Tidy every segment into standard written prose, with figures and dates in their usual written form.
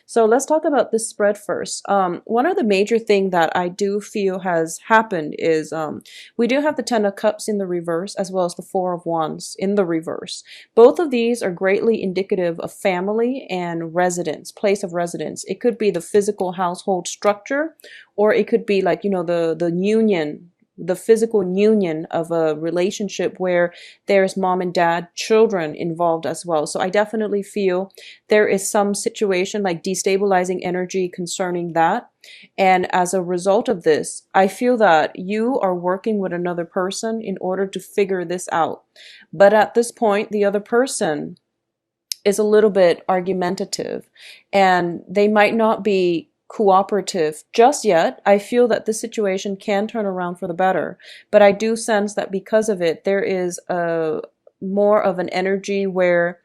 So let's talk about this spread first. One of the major thing that I do feel has happened is we do have the Ten of Cups in the reverse as well as the Four of Wands in the reverse. Both of these are greatly indicative of family and residence, place of residence. It could be the physical household structure, or it could be like, the union, the physical union of a relationship where there's mom and dad, children involved as well. So I definitely feel there is some situation like destabilizing energy concerning that. And as a result of this, I feel that you are working with another person in order to figure this out. But at this point, the other person is a little bit argumentative and they might not be cooperative just yet. I feel that this situation can turn around for the better, but I do sense that because of it, there is a more of an energy where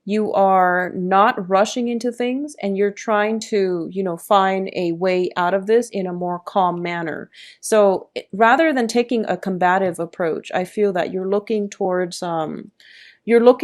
you are not rushing into things and you're trying to, find a way out of this in a more calm manner. So rather than taking a combative approach, I feel that you're looking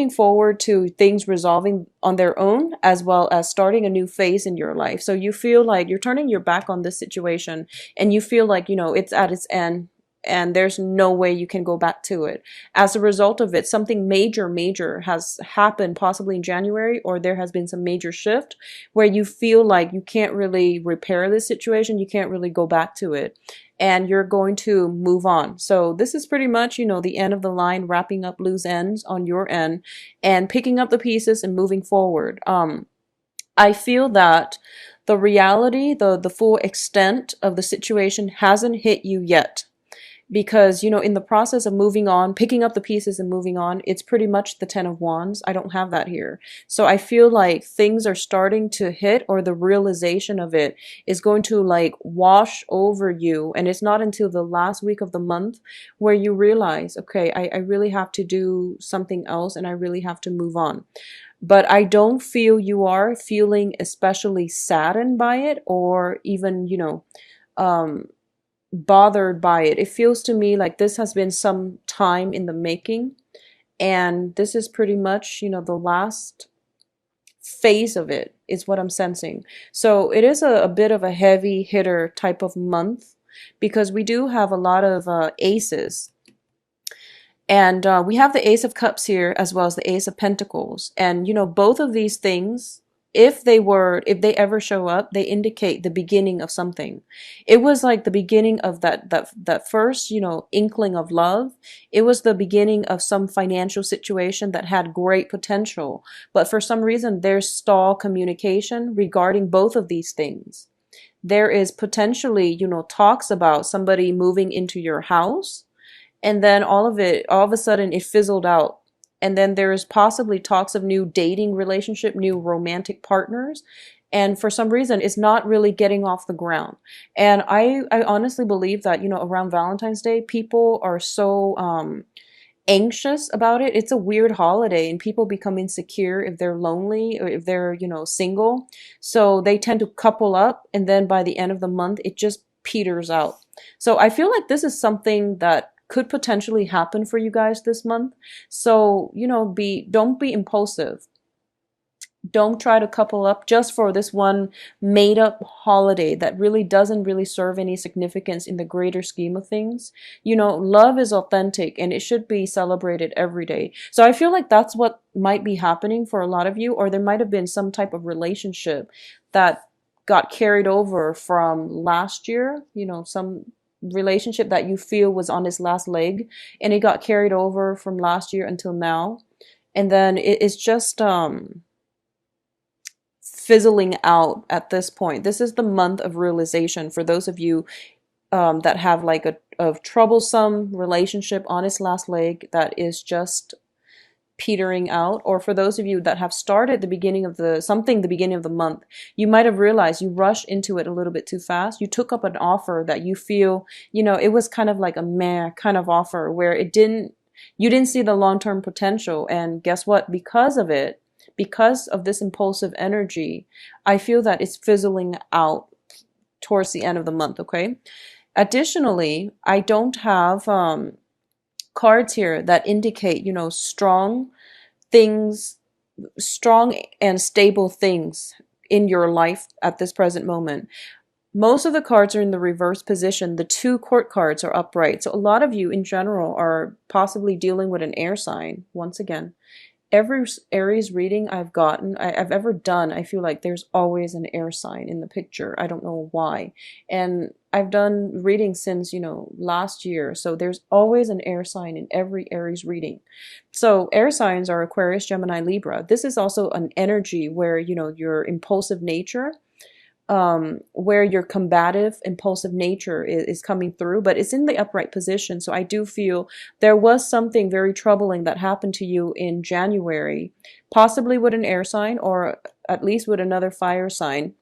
forward to things resolving on their own as well as starting a new phase in your life. So you feel like you're turning your back on this situation and you feel like, it's at its end and there's no way you can go back to it. As a result of it, something major has happened possibly in January, or there has been some major shift where you feel like you can't really repair this situation. You can't really go back to it and you're going to move on. So this is pretty much, the end of the line, wrapping up loose ends on your end and picking up the pieces and moving forward. I feel that the reality, the full extent of the situation hasn't hit you yet. Because, in the process of moving on, picking up the pieces and moving on, it's pretty much the Ten of Wands. I don't have that here. So I feel like things are starting to hit, or the realization of it is going to like wash over you. And it's not until the last week of the month where you realize, okay, I really have to do something else and I really have to move on. But I don't feel you are feeling especially saddened by it, or even, bothered by it. It feels to me like this has been some time in the making, and this is pretty much, the last phase of it is what I'm sensing. So it is a bit of a heavy hitter type of month because we do have a lot of aces. And we have the Ace of Cups here as well as the Ace of Pentacles. And, both of these things, if they ever show up, they indicate the beginning of something. It was like the beginning of that first, inkling of love. It was the beginning of some financial situation that had great potential. But for some reason, there's stall communication regarding both of these things. There is potentially, talks about somebody moving into your house, and then all of a sudden it fizzled out. And then there's possibly talks of new dating relationship, new romantic partners. And for some reason, it's not really getting off the ground. And I honestly believe that, around Valentine's Day, people are so anxious about it. It's a weird holiday and people become insecure if they're lonely or if they're, single. So they tend to couple up. And then by the end of the month, it just peters out. So I feel like this is something that could potentially happen for you guys this month. So, don't be impulsive. Don't try to couple up just for this one made up holiday that really doesn't really serve any significance in the greater scheme of things. Love is authentic and it should be celebrated every day. So I feel like that's what might be happening for a lot of you, or there might have been some type of relationship that got carried over from last year, some relationship that you feel was on its last leg and it got carried over from last year until now. And then it's just fizzling out at this point. This is the month of realization for those of you that have like a troublesome relationship on its last leg that is just petering out, or for those of you that have started the beginning of the month, you might have realized you rushed into it a little bit too fast. You took up an offer that you feel, it was kind of like a meh kind of offer where you didn't see the long-term potential. And guess what? Because of this impulsive energy, I feel that it's fizzling out towards the end of the month. Okay. Additionally, I don't have cards here that indicate, strong things, strong and stable things in your life at this present moment. Most of the cards are in the reverse position. The two court cards are upright. So a lot of you in general are possibly dealing with an air sign. Once again, every Aries reading I've ever done, I feel like there's always an air sign in the picture. I don't know why. And I've done readings since, last year. So there's always an air sign in every Aries reading. So air signs are Aquarius, Gemini, Libra. This is also an energy where, your impulsive nature, where your combative, impulsive nature is coming through, but it's in the upright position. So I do feel there was something very troubling that happened to you in January, possibly with an air sign or at least with another fire sign.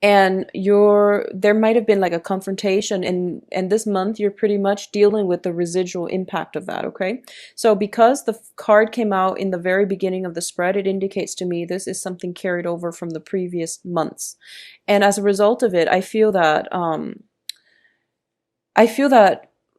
And there might have been like a confrontation, and this month you're pretty much dealing with the residual impact of that. Okay, so because the card came out in the very beginning of the spread, it indicates to me this is something carried over from the previous months, and as a result of it, I feel that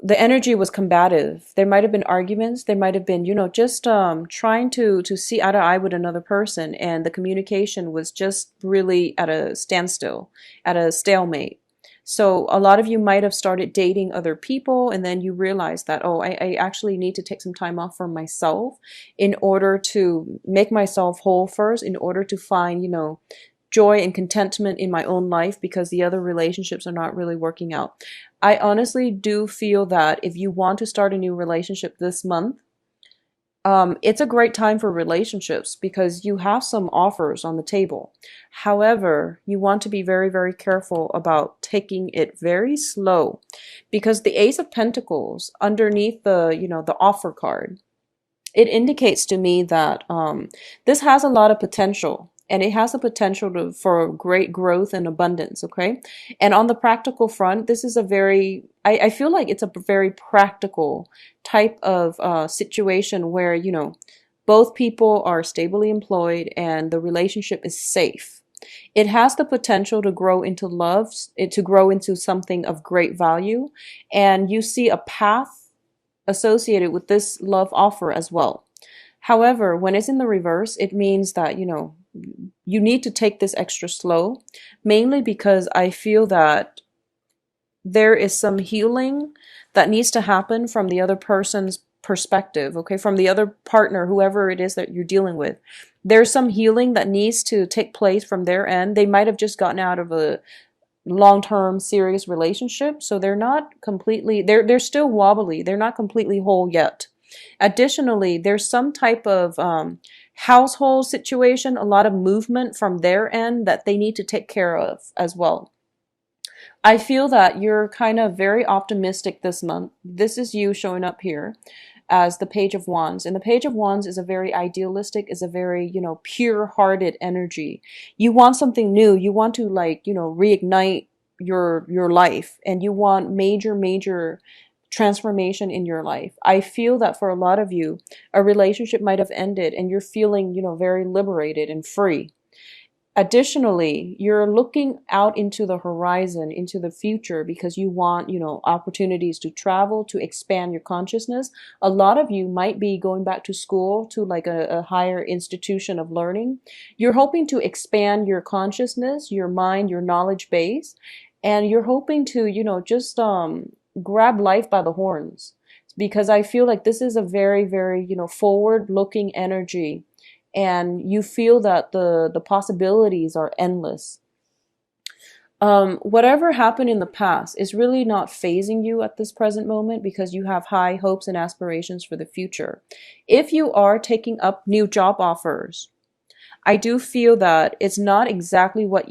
the energy was combative. There might have been arguments. There might have been, just trying to see eye to eye with another person, and the communication was just really at a standstill, at a stalemate. So a lot of you might have started dating other people, and then you realize that, oh, I actually need to take some time off for myself in order to make myself whole first, in order to find, joy and contentment in my own life, because the other relationships are not really working out. I honestly do feel that if you want to start a new relationship this month, it's a great time for relationships because you have some offers on the table. However, you want to be very, very careful about taking it very slow, because the Ace of Pentacles underneath the offer card, it indicates to me that this has a lot of potential, and it has the potential for great growth and abundance. Okay, and on the practical front, this is I feel like it's a very practical type of situation where both people are stably employed and the relationship is safe. It has the potential to grow into love, to grow into something of great value, and you see a path associated with this love offer as well. However, when it's in the reverse, it means that, you need to take this extra slow, mainly because I feel that there is some healing that needs to happen from the other person's perspective, okay, from the other partner, whoever it is that you're dealing with. There's some healing that needs to take place from their end. They might have just gotten out of a long-term serious relationship, so they're not completely, they're still wobbly, they're not completely whole yet. Additionally, there's some type of household situation, a lot of movement from their end that they need to take care of as well. I feel that you're kind of very optimistic this month. This is you showing up here as the Page of Wands. And the Page of Wands is a very idealistic, is a very, pure-hearted energy. You want something new. You want to reignite your life, and you want major, major transformation in your life. I feel that for a lot of you, a relationship might have ended and you're feeling, very liberated and free. Additionally, you're looking out into the horizon, into the future, because you want, opportunities to travel, to expand your consciousness. A lot of you might be going back to school, to like a higher institution of learning. You're hoping to expand your consciousness, your mind, your knowledge base, and you're hoping to, just grab life by the horns, because I feel like this is a very, very, forward looking energy, and you feel that the possibilities are endless. Whatever happened in the past is really not phasing you at this present moment, because you have high hopes and aspirations for the future. If you are taking up new job offers, I do feel that it's not exactly what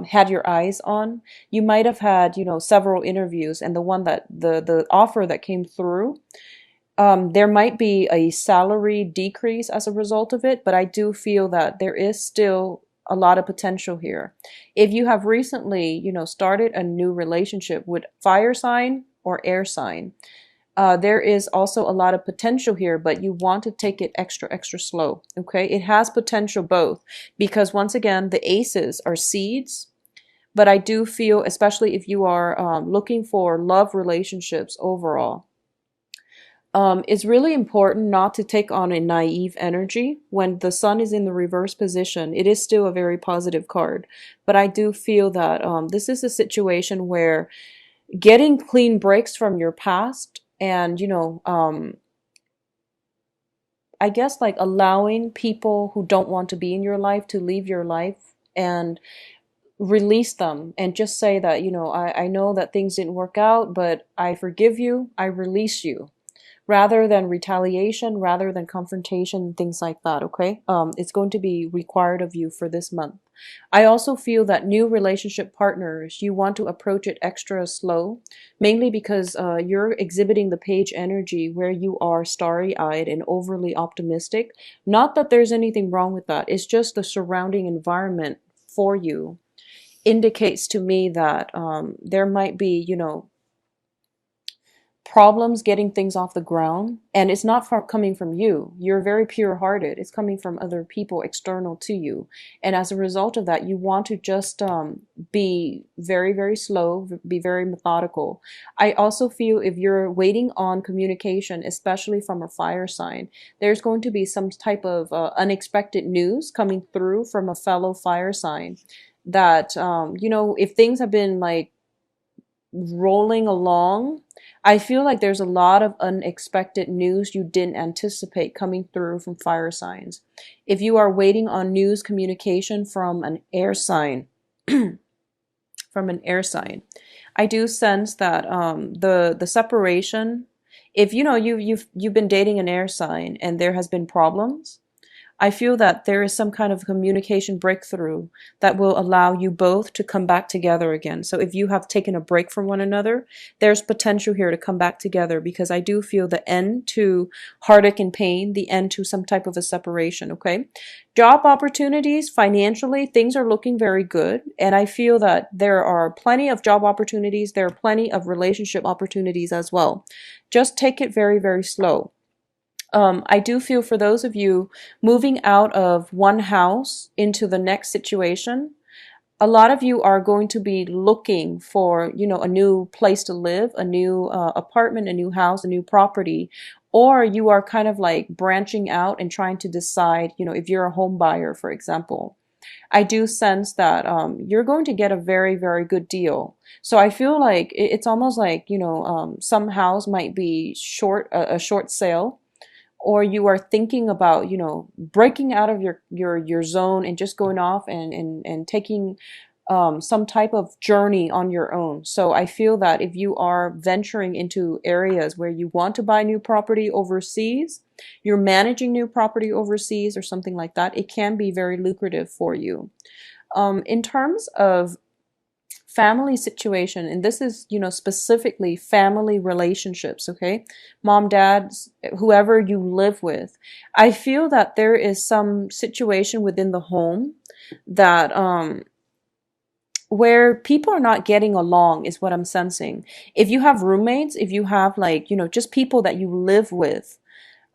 had your eyes on. You might have had, several interviews, and the one that the offer that came through, there might be a salary decrease as a result of it, but I do feel that there is still a lot of potential here. If you have recently, started a new relationship with fire sign or air sign, there is also a lot of potential here, but you want to take it extra, extra slow. Okay, it has potential both, because once again, the aces are seeds. But I do feel, especially if you are looking for love relationships overall, It's really important not to take on a naive energy. When the sun is in the reverse position, it is still a very positive card. But I do feel that this is a situation where getting clean breaks from your past and, I guess like allowing people who don't want to be in your life to leave your life and release them and just say that, I know that things didn't work out, but I forgive you, I release you, rather than retaliation, rather than confrontation, things like that. Okay, it's going to be required of you for this month. I also feel that new relationship partners, you want to approach it extra slow, mainly because you're exhibiting the page energy where you are starry-eyed and overly optimistic. Not that there's anything wrong with that, it's just the surrounding environment for you indicates to me that there might be, problems getting things off the ground, and it's not coming from you. You're very pure hearted. It's coming from other people external to you, and as a result of that, you want to just be very, very slow, be very methodical. I also feel if you're waiting on communication, especially from a fire sign, there's going to be some type of unexpected news coming through from a fellow fire sign that if things have been like rolling along, I feel like there's a lot of unexpected news you didn't anticipate coming through from fire signs. If you are waiting on news communication from an air sign, from an air sign, I do sense that the separation, if you've been dating an air sign and there has been problems, I feel that there is some kind of communication breakthrough that will allow you both to come back together again. So if you have taken a break from one another, there's potential here to come back together, because I do feel the end to heartache and pain, the end to some type of a separation, okay? Job opportunities, financially, things are looking very good. And I feel that there are plenty of job opportunities. There are plenty of relationship opportunities as well. Just take it very, very slow. I do feel for those of you moving out of one house into the next situation, a lot of you are going to be looking for, a new place to live, a new apartment, a new house, a new property, or you are kind of like branching out and trying to decide, if you're a home buyer, for example. I do sense that you're going to get a very, very good deal. So I feel like it's almost like, some house might be a short sale, or you are thinking about, breaking out of your zone and just going off and taking some type of journey on your own. So I feel that if you are venturing into areas where you want to buy new property overseas, you're managing new property overseas or something like that, it can be very lucrative for you. In terms of family situation, and this is, specifically family relationships, okay? Mom, dad, whoever you live with. I feel that there is some situation within the home that where people are not getting along is what I'm sensing. If you have roommates, if you have like, just people that you live with,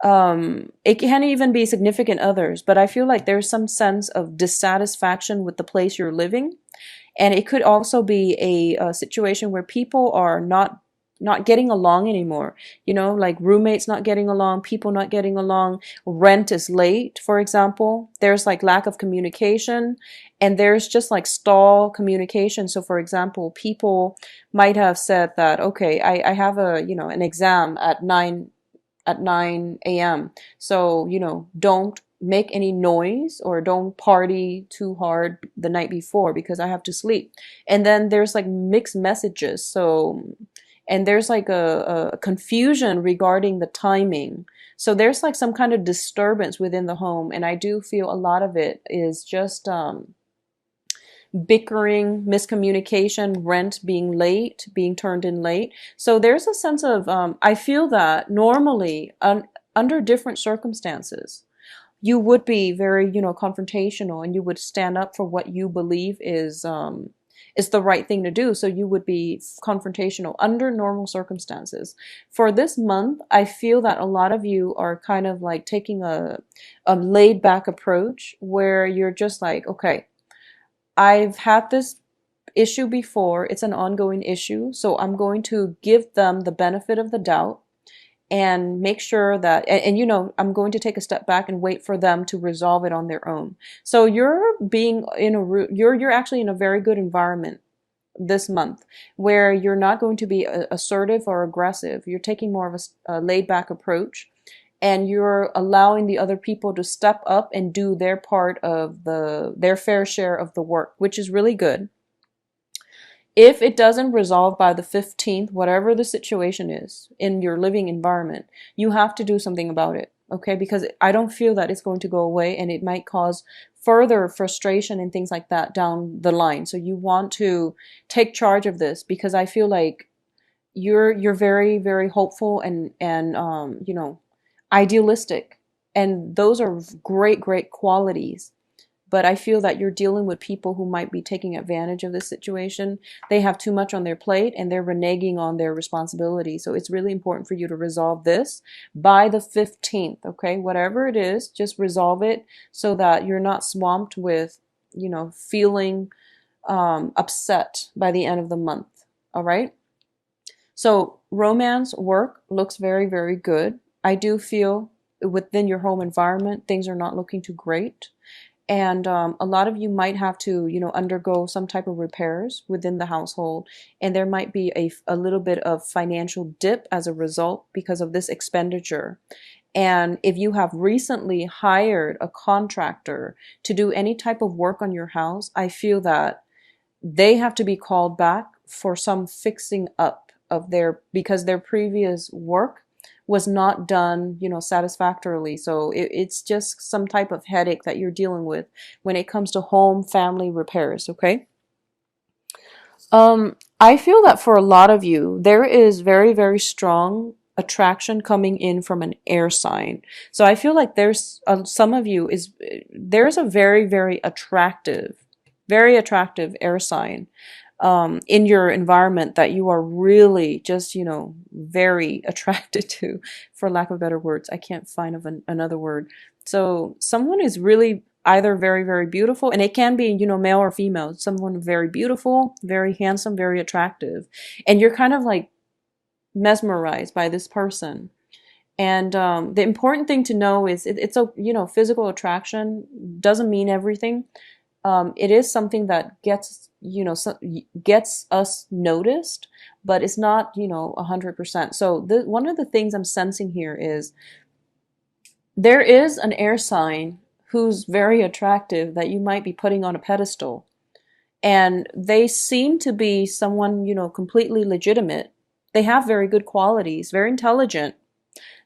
it can even be significant others, but I feel like there's some sense of dissatisfaction with the place you're living. And it could also be a situation where people are not getting along anymore. Like roommates not getting along, people not getting along, rent is late, for example. There's like lack of communication, and there's just like stall communication. So for example, people might have said that, okay, I have an exam at 9 a.m. So, don't make any noise or don't party too hard the night before because I have to sleep. And then there's like mixed messages. So, and there's like a confusion regarding the timing. So there's like some kind of disturbance within the home. And I do feel a lot of it is just, bickering, miscommunication, rent being late, being turned in late. So there's a sense of, I feel that normally under different circumstances, you would be very, confrontational, and you would stand up for what you believe is the right thing to do. So you would be confrontational under normal circumstances. For this month, I feel that a lot of you are kind of like taking a laid back approach where you're just like, okay, I've had this issue before. It's an ongoing issue. So I'm going to give them the benefit of the doubt and make sure that, and you know, I'm going to take a step back and wait for them to resolve it on their own. So you're being in you're actually in a very good environment this month, where you're not going to be assertive or aggressive. You're taking more of a laid back approach, and you're allowing the other people to step up and do their part of their fair share of the work, which is really good. If it doesn't resolve by the 15th, whatever the situation is in your living environment, you have to do something about it, okay? Because I don't feel that it's going to go away, and it might cause further frustration and things like that down the line. So you want to take charge of this, because I feel like you're very, very hopeful and you know, idealistic, and those are great qualities. But I feel that you're dealing with people who might be taking advantage of this situation. They have too much on their plate, and they're reneging on their responsibility. So it's really important for you to resolve this by the 15th, okay? Whatever it is, just resolve it so that you're not swamped with, you know, feeling upset by the end of the month, all right? So romance work looks very, very good. I do feel within your home environment, things are not looking too great. And a lot of you might have to, you know, undergo some type of repairs within the household. And there might be a little bit of financial dip as a result because of this expenditure. And if you have recently hired a contractor to do any type of work on your house, I feel that they have to be called back for some fixing up of because their previous work was not done, you know, satisfactorily. So it's just some type of headache that you're dealing with when it comes to home family repairs, okay? I feel that for a lot of you, there is very, very strong attraction coming in from an air sign. So I feel like some of you there's a very, very attractive air sign in your environment that you are really just, you know, very attracted to, for lack of better words. I can't find another word. So someone is really either very, very beautiful, and it can be, you know, male or female, someone very beautiful, very handsome, very attractive, and you're kind of like mesmerized by this person. And the important thing to know is it's a, you know, physical attraction doesn't mean everything. It is something that gets, you know, gets us noticed, but it's not, you know, 100%. So one of the things I'm sensing here is there is an air sign who's very attractive that you might be putting on a pedestal. And they seem to be someone, you know, completely legitimate. They have very good qualities, very intelligent.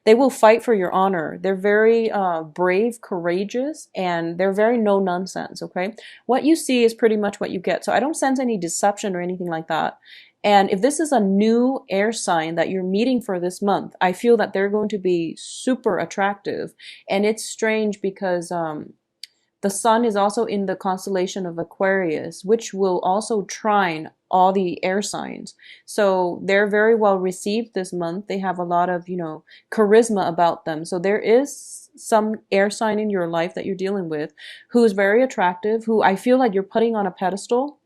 They will fight for your honor. They're very brave, courageous, and they're very no nonsense, okay? What you see is pretty much what you get. So I don't sense any deception or anything like that. And if this is a new air sign that you're meeting for this month, I feel that they're going to be super attractive. And it's strange because the sun is also in the constellation of Aquarius, which will also trine all the air signs. So they're very well received this month. They have a lot of, you know, charisma about them. So there is some air sign in your life that you're dealing with who is very attractive, who I feel like you're putting on a pedestal.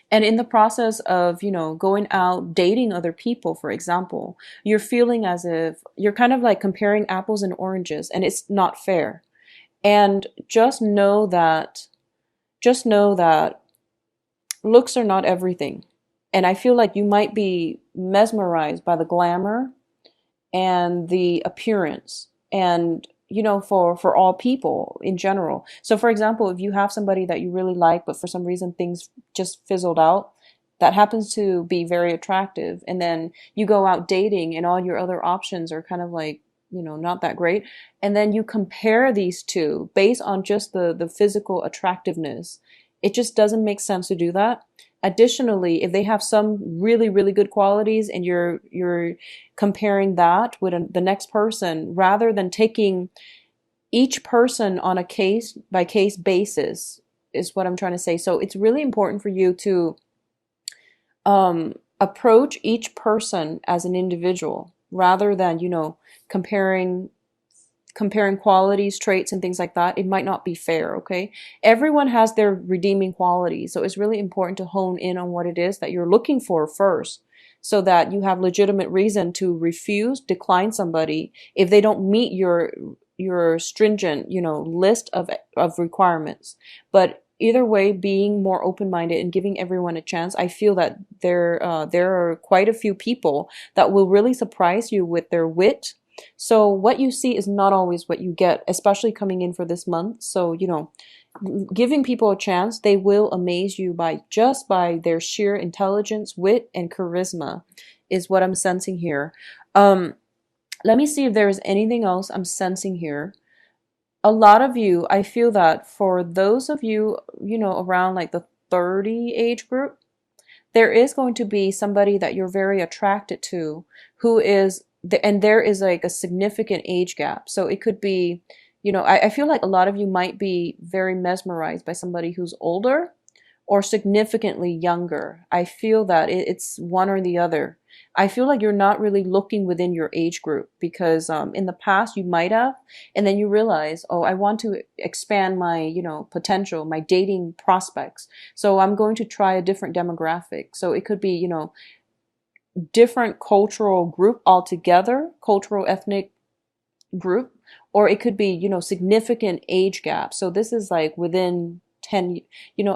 And in the process of, you know, going out, dating other people, for example, you're feeling as if you're kind of like comparing apples and oranges, and it's not fair. And just know that looks are not everything. And I feel like you might be mesmerized by the glamour and the appearance, and, you know, for all people in general. So for example, if you have somebody that you really like, but for some reason things just fizzled out, that happens to be very attractive. And then you go out dating and all your other options are kind of like, you know, not that great. And then you compare these two based on just the physical attractiveness. It just doesn't make sense to do that. Additionally, if they have some really, really good qualities and you're comparing that with the next person, rather than taking each person on a case by case basis, is what I'm trying to say. So it's really important for you to approach each person as an individual, rather than, you know, comparing qualities, traits, and things like that. It might not be fair, okay? Everyone has their redeeming qualities, so it's really important to hone in on what it is that you're looking for first. so that you have legitimate reason to refuse, decline somebody if they don't meet your stringent, list of requirements. But either way, being more open-minded and giving everyone a chance, I feel that there are quite a few people that will really surprise you with their wit. So what you see is not always what you get, especially coming in for this month. So, giving people a chance, they will amaze you by their sheer intelligence, wit, and charisma, is what I'm sensing here. Um, Let me see if there is anything else I'm sensing here. A lot of you, I feel that for those of you, around like the 30 age group, there is going to be somebody that you're very attracted to who is and there is like a significant age gap. So it could be, I feel like a lot of you might be very mesmerized by somebody who's older or significantly younger. I feel that it's one or the other. I feel like you're not really looking within your age group because in the past you might have, and then you realize, oh, I want to expand my, potential, my dating prospects. So I'm going to try a different demographic. So it could be, different cultural group altogether, cultural ethnic group, or it could be, significant age gap. So this is like within 10,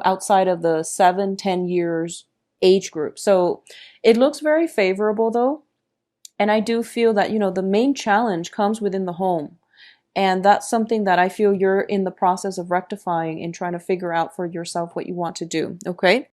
outside of the 7-10 years age group. So it looks very favorable though. And I do feel that, the main challenge comes within the home. And that's something that I feel you're in the process of rectifying and trying to figure out for yourself what you want to do. Okay.